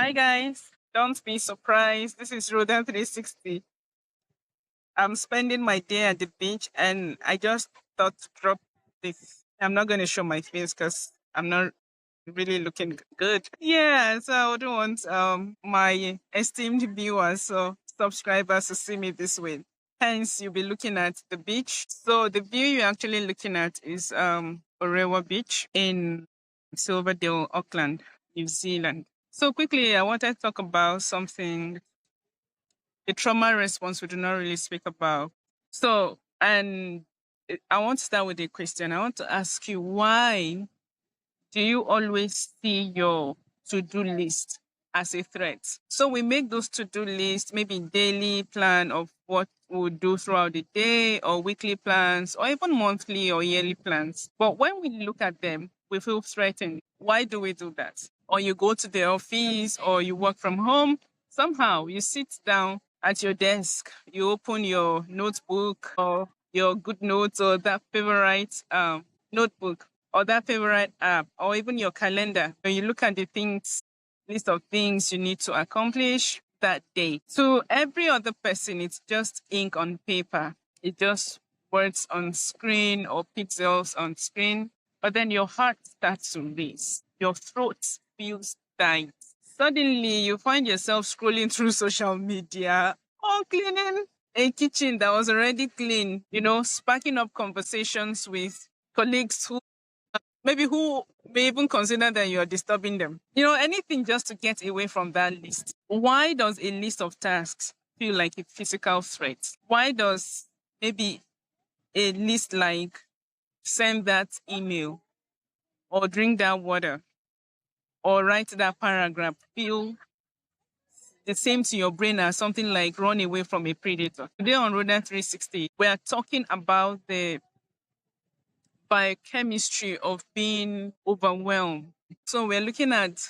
Hi guys, don't be surprised. This is Rhoda 360. I'm spending my day at the beach and I just thought to drop this. I'm not going to show my face because I'm not really looking good. Yeah, so I would want my esteemed viewers, so subscribers to see me this way. Hence, you'll be looking at the beach. So the view you're actually looking at is Orewa Beach in Silverdale, Auckland, New Zealand. So quickly, I wanted to talk about something, the trauma response we do not really speak about. So, and I want to start with a question. I want to ask you, why do you always see your to-do list as a threat? So we make those to-do lists, maybe daily plan of what we'll do throughout the day, or weekly plans, or even monthly or yearly plans. But when we look at them, we feel threatened. Why do we do that? Or you go to the office or you work from home, somehow you sit down at your desk, you open your notebook or your good notes or that favorite notebook or that favorite app or even your calendar. When you look at the things, list of things you need to accomplish that day. To every other person, it's just ink on paper. It's just words on screen or pixels on screen. But then your heart starts to race. Your throat feels tight. Suddenly, you find yourself scrolling through social media or cleaning a kitchen that was already clean, sparking up conversations with colleagues who may even consider that you're disturbing them. Anything just to get away from that list. Why does a list of tasks feel like a physical threat? Why does maybe a list like send that email or drink that water or write that paragraph feel the same to your brain as something like run away from a predator? Today on Rhoda 360, we are talking about the biochemistry of being overwhelmed. So we're looking at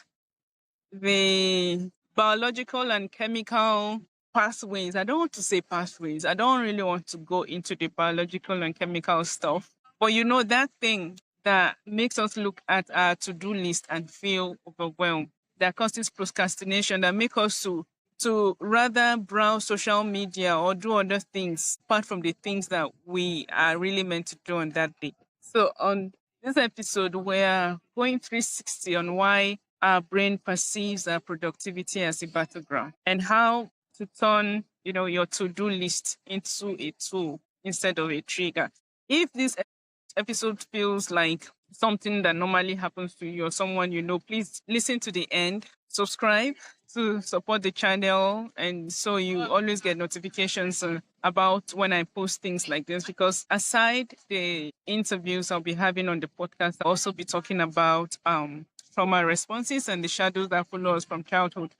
the biological and chemical pathways. I don't want to say pathways. I don't really want to go into the biological and chemical stuff. But that thing that makes us look at our to-do list and feel overwhelmed, that causes procrastination, that make us to rather browse social media or do other things apart from the things that we are really meant to do on that day. So on this episode, we're going 360 on why our brain perceives our productivity as a battleground and how to turn, your to-do list into a tool instead of a trigger. If this episode feels like something that normally happens to you or someone please listen to the end, subscribe to support the channel, and so you always get notifications about when I post things like this. Because aside the interviews I'll be having on the podcast, I'll also be talking about trauma responses and the shadows that follow us from childhood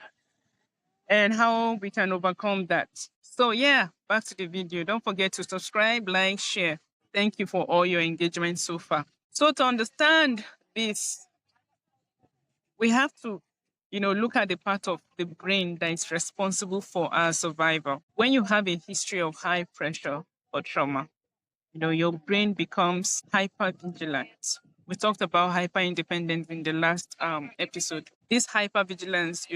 and how we can overcome that. So yeah, back to the video. Don't forget to subscribe, like, share. Thank you for all your engagement so far. So to understand this, we have to, look at the part of the brain that is responsible for our survival. When you have a history of high pressure or trauma, your brain becomes hyper vigilant. We talked about hyper independence in the last episode. This hyper vigilance,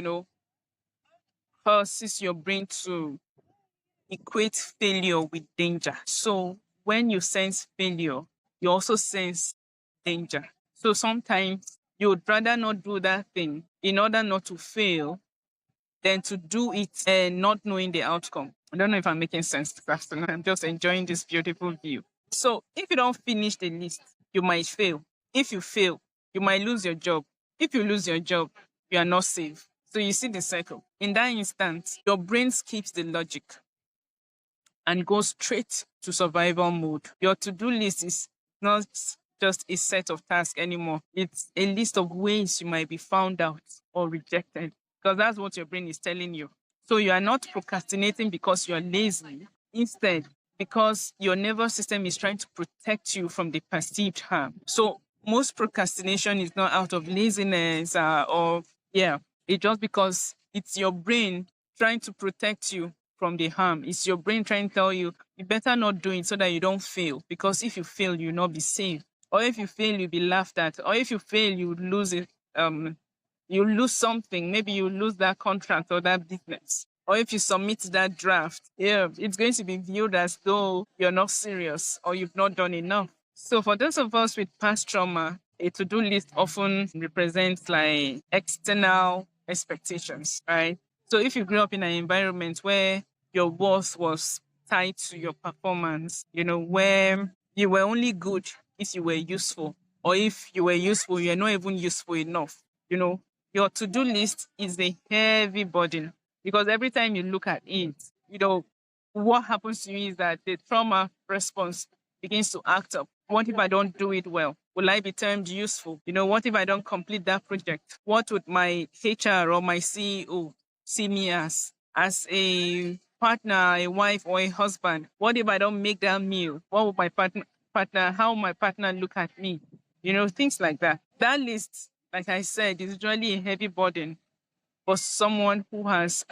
causes your brain to equate failure with danger. So when you sense failure, you also sense danger. So sometimes you would rather not do that thing in order not to fail than to do it and not knowing the outcome. I don't know if I'm making sense this afternoon. I'm just enjoying this beautiful view. So if you don't finish the list, you might fail. If you fail, you might lose your job. If you lose your job, you are not safe. So you see the cycle. In that instant, your brain skips the logic and go straight to survival mode. Your to-do list is not just a set of tasks anymore. It's a list of ways you might be found out or rejected, because that's what your brain is telling you. So you are not procrastinating because you're lazy. Instead, because your nervous system is trying to protect you from the perceived harm. So most procrastination is not out of laziness it's just because it's your brain trying to protect you from the harm. It's your brain trying to tell you, you better not do it so that you don't fail. Because if you fail, you'll not be safe. Or if you fail, you'll be laughed at. Or if you fail, you would lose it, You lose something, maybe you lose that contract or that business. Or if you submit that draft, yeah, it's going to be viewed as though you're not serious or you've not done enough. So for those of us with past trauma, a to-do list often represents like external expectations, right? So if you grew up in an environment where your worth was tied to your performance, where you were only good if you were useful, or if you were useful, you're not even useful enough, your to-do list is a heavy burden because every time you look at it, what happens to you is that the trauma response begins to act up. What if I don't do it well? Will I be termed useful? What if I don't complete that project? What would my HR or my CEO see me as a partner, a wife, or a husband? What if I don't make that meal? What would my partner, how will my partner look at me? Things like that. That list, like I said, is usually a heavy burden for someone who has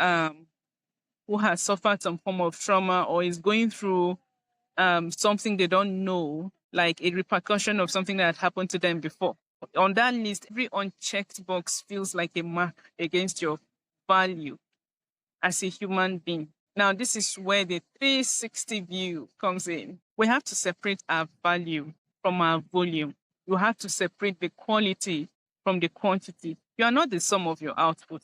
suffered some form of trauma or is going through something they don't know, like a repercussion of something that happened to them before. On that list, every unchecked box feels like a mark against your value as a human being. Now, this is where the 360 view comes in. We have to separate our value from our volume. You have to separate the quality from the quantity. You are not the sum of your output.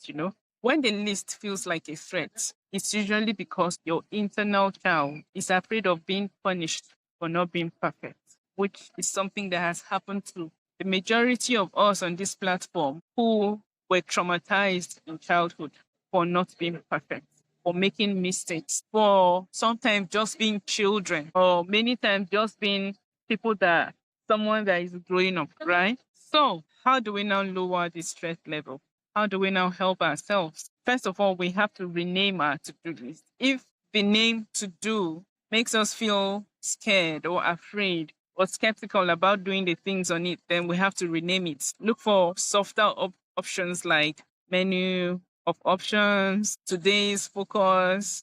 When the list feels like a threat, it's usually because your internal child is afraid of being punished for not being perfect, which is something that has happened to the majority of us on this platform who were traumatized in childhood for not being perfect, for making mistakes, for sometimes just being children, or many times just being people that someone that is growing up, right? So, how do we now lower the stress level? How do we now help ourselves? First of all, we have to rename our to do list. If the name to do makes us feel scared or afraid or skeptical about doing the things on it, then we have to rename it. Look for softer options like menu of options, today's focus,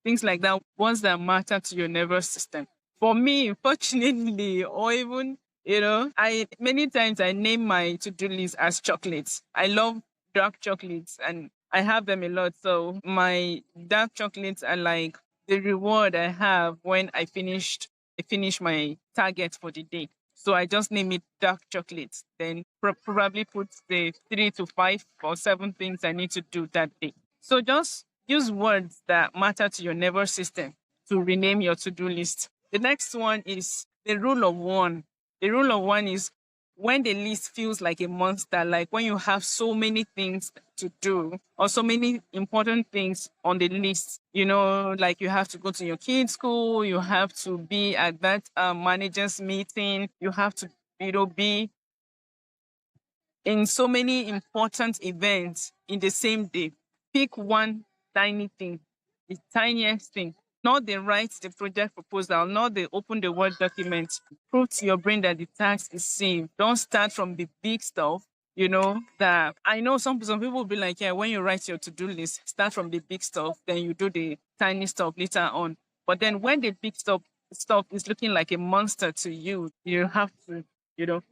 things like that, ones that matter to your nervous system. For me, fortunately, or even, I many times I name my to-do list as chocolates. I love dark chocolates and I have them a lot. So my dark chocolates are like the reward I have when I finish my target for the day. So I just name it dark chocolate. Then probably put the 3 to 5 or 7 things I need to do that day. So just use words that matter to your nervous system to rename your to-do list. The next one is the rule of one. The rule of one is when the list feels like a monster, like when you have so many things to do or so many important things on the list, like you have to go to your kids' school, you have to be at that manager's meeting, you have to, be in so many important events in the same day. Pick one tiny thing, the tiniest thing. Not the write the project proposal, not the open the Word document. Prove to your brain that the task is safe. Don't start from the big stuff. That I know some people will be like, yeah, when you write your to-do list, start from the big stuff, then you do the tiny stuff later on. But then when the big stuff is looking like a monster to you, you have to, you know,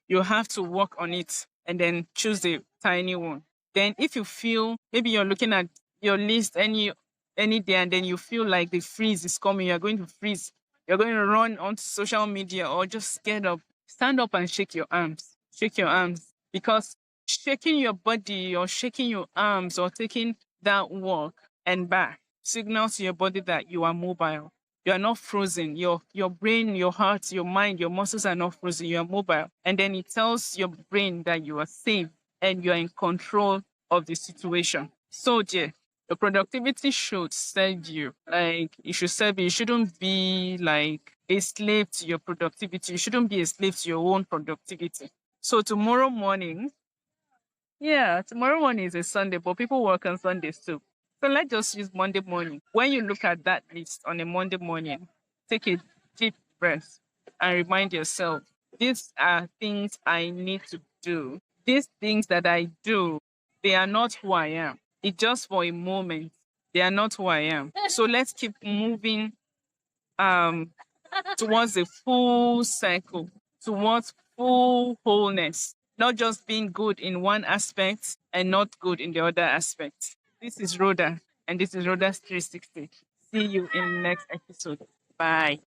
you have to work on it and then choose the tiny one. Then if you feel maybe you're looking at your list any day and then you feel like the freeze is coming, you're going to freeze, you're going to run onto social media or just scared up, stand up and shake your arms. Shake your arms. Because shaking your body or shaking your arms or taking that walk and back signals to your body that you are mobile. You are not frozen. Your brain, your heart, your mind, your muscles are not frozen. You are mobile. And then it tells your brain that you are safe and you are in control of the situation. So dear, your productivity should serve you. Like it should serve you. You shouldn't be like a slave to your productivity. You shouldn't be a slave to your own productivity. So tomorrow morning, yeah, tomorrow morning is a Sunday, but people work on Sundays too. So let's just use Monday morning. When you look at that list on a Monday morning, take a deep breath and remind yourself, these are things I need to do. These things that I do, they are not who I am. It's just for a moment. They are not who I am. So let's keep moving towards a full cycle, towards full wholeness. not just being good in one aspect and not good in the other aspect. This is Rhoda, and this is Rhoda's 360. See you in the next episode. Bye.